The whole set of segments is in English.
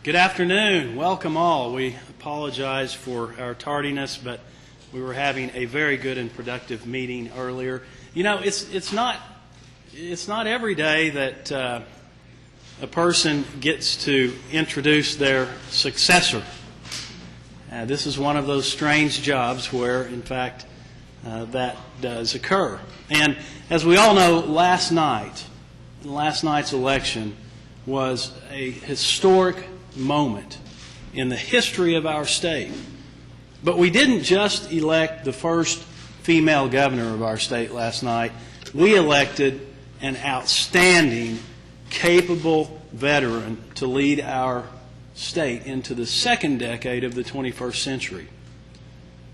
Good afternoon. Welcome all. We apologize for our tardiness, but we were having a very good and productive meeting earlier. You know, it's not every day that a person gets to introduce their successor. This is one of those strange jobs where, in fact, that does occur. And as we all know, last night's election was a historic moment in the history of our state. But we didn't just elect the first female governor of our state last night. We elected an outstanding, capable veteran to lead our state into the second decade of the 21st century.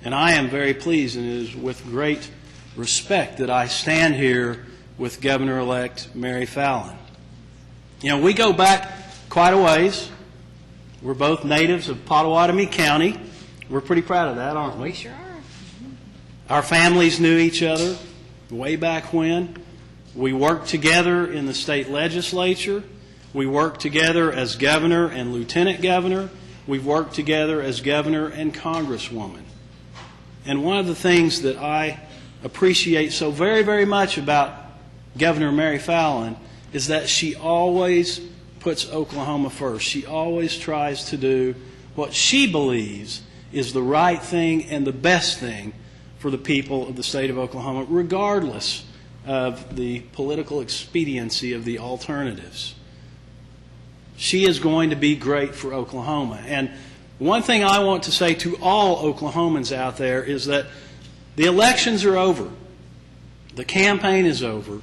And I am very pleased, and it is with great respect that I stand here with Governor-elect Mary Fallin. You know, we go back quite a ways. We're both natives of Potawatomi County. We're pretty proud of that, aren't we? We sure are. Our families knew each other way back when. We worked together in the state legislature. We worked together as governor and lieutenant governor. We've worked together as governor and congresswoman. And one of the things that I appreciate so very, very much about Governor Mary Fallin is that she always puts Oklahoma first. She always tries to do what she believes is the right thing and the best thing for the people of the state of Oklahoma, regardless of the political expediency of the alternatives. She is going to be great for Oklahoma. And one thing I want to say to all Oklahomans out there is that the elections are over. The campaign is over.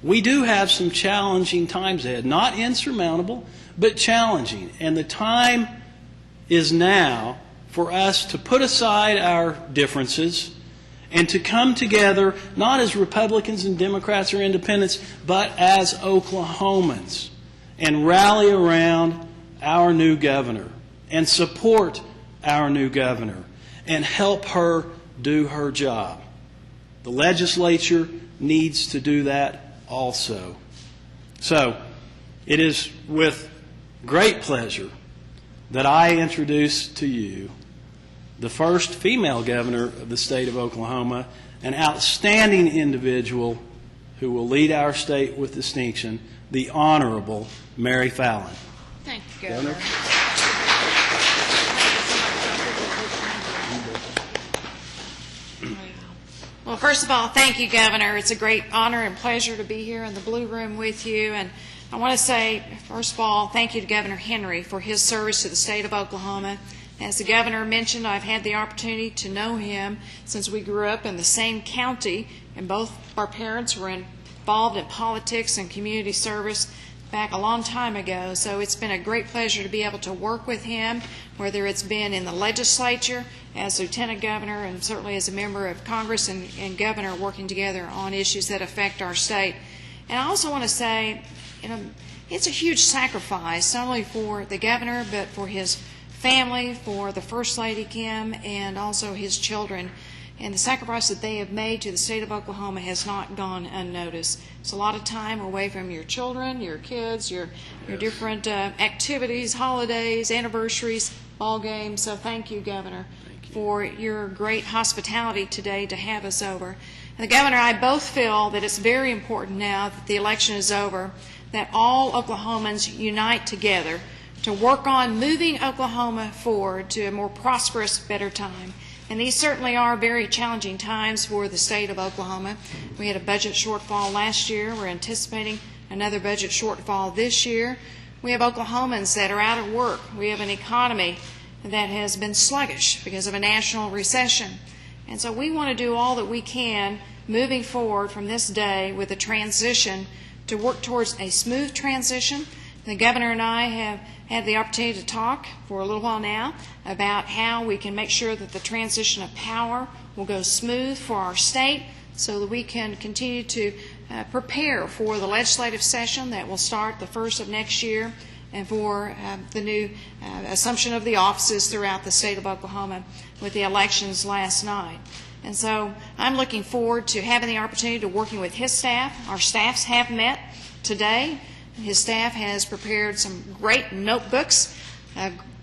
We do have some challenging times ahead, not insurmountable, but challenging. And the time is now for us to put aside our differences and to come together, not as Republicans and Democrats or independents, but as Oklahomans, and rally around our new governor and support our new governor and help her do her job. The legislature needs to do that also. So, it is with great pleasure that I introduce to you the first female governor of the state of Oklahoma, an outstanding individual who will lead our state with distinction, the Honorable Mary Fallin. Thank you, Governor. Well, first of all, thank you, Governor. It's a great honor and pleasure to be here in the Blue Room with you. And I want to say, first of all, thank you to Governor Henry for his service to the state of Oklahoma. As the Governor mentioned, I've had the opportunity to know him since we grew up in the same county, and both our parents were involved in politics and community service back a long time ago. So it's been a great pleasure to be able to work with him, whether it's been in the legislature as lieutenant governor and certainly as a member of Congress and governor, working together on issues that affect our state. And I also want to say, you know, it's a huge sacrifice, not only for the governor, but for his family, for the First Lady Kim, and also his children. And the sacrifice that they have made to the state of Oklahoma has not gone unnoticed. It's a lot of time away from your children, your kids, your different activities, holidays, anniversaries, ball games. So thank you, Governor, for your great hospitality today to have us over. And the Governor and I both feel that it's very important now that the election is over that all Oklahomans unite together to work on moving Oklahoma forward to a more prosperous, better time. And these certainly are very challenging times for the state of Oklahoma. We had a budget shortfall last year. We're anticipating another budget shortfall this year. We have Oklahomans that are out of work. We have an economy that has been sluggish because of a national recession. And so we want to do all that we can moving forward from this day with a transition to work towards a smooth transition. The Governor and I have had the opportunity to talk for a little while now about how we can make sure that the transition of power will go smooth for our state so that we can continue to prepare for the legislative session that will start the first of next year and for the new assumption of the offices throughout the state of Oklahoma with the elections last night. And so I'm looking forward to having the opportunity to working with his staff. Our staffs have met today. His staff has prepared some great notebooks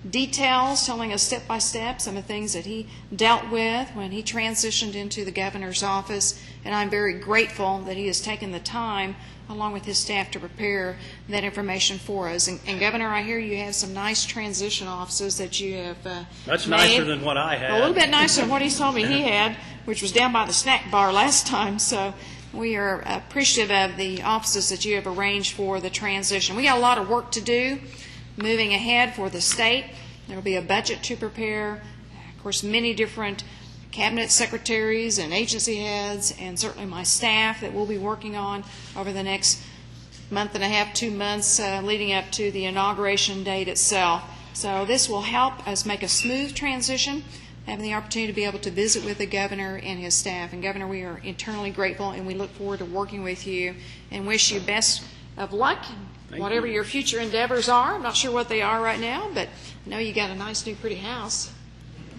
details, telling us step by step some of the things that he dealt with when he transitioned into the governor's office. And I'm very grateful that he has taken the time, along with his staff, to prepare that information for us. And Governor, I hear you have some nice transition offices that you have Much made. nicer than what I had. A little bit nicer than what he told me he had, which was down by the snack bar last time. So we are appreciative of the offices that you have arranged for the transition. We got a lot of work to do moving ahead for the state. There will be a budget to prepare. Of course, many different cabinet secretaries and agency heads, and certainly my staff that we'll be working on over the next month and a half, 2 months leading up to the inauguration date itself. So this will help us make a smooth transition, having the opportunity to be able to visit with the governor and his staff. And Governor, we are eternally grateful, and we look forward to working with you and wish you best of luck in whatever your future endeavors are. I'm not sure what they are right now, but I know you got a nice new pretty house.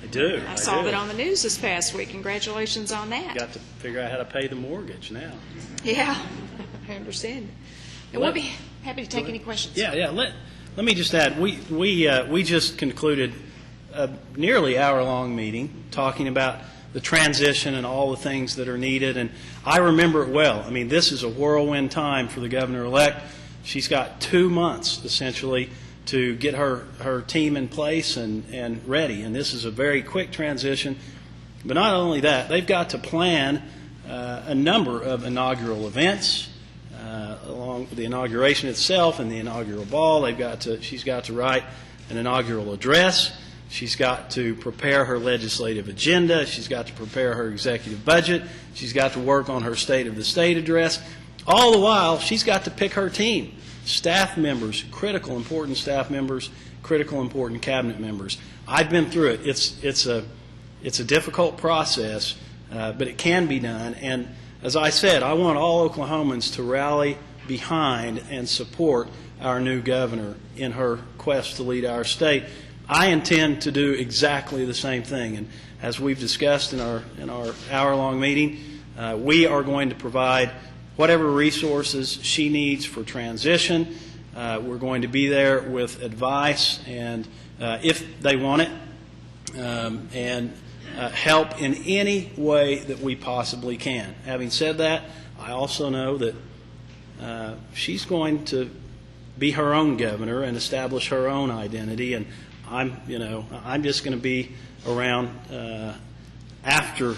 I do. I saw that on the news this past week. Congratulations on that. Got to figure out how to pay the mortgage now. Yeah, I understand. And we'll be happy to take any questions. Yeah. Let me just add, we just concluded a nearly hour-long meeting talking about the transition and all the things that are needed, and I remember it well. I mean, this is a whirlwind time for the governor-elect. She's got 2 months, essentially, to get her team in place and ready, and this is a very quick transition. But not only that, they've got to plan a number of inaugural events, along with the inauguration itself and the inaugural ball. She's got to write an inaugural address. She's got to prepare her legislative agenda. She's got to prepare her executive budget. She's got to work on her State of the State address. All the while, she's got to pick her team, staff members, critical, important staff members, critical, important cabinet members. I've been through it. It's a difficult process, but it can be done. And as I said, I want all Oklahomans to rally behind and support our new governor in her quest to lead our state. I intend to do exactly the same thing, and as we've discussed in our hour-long meeting, we are going to provide whatever resources she needs for transition. We're going to be there with advice, and if they want it, and help in any way that we possibly can. Having said that, I also know that she's going to be her own governor and establish her own identity, and I'm just going to be around after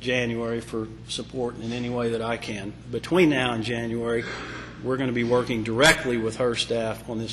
January for support in any way that I can. Between now and January, we're going to be working directly with her staff on this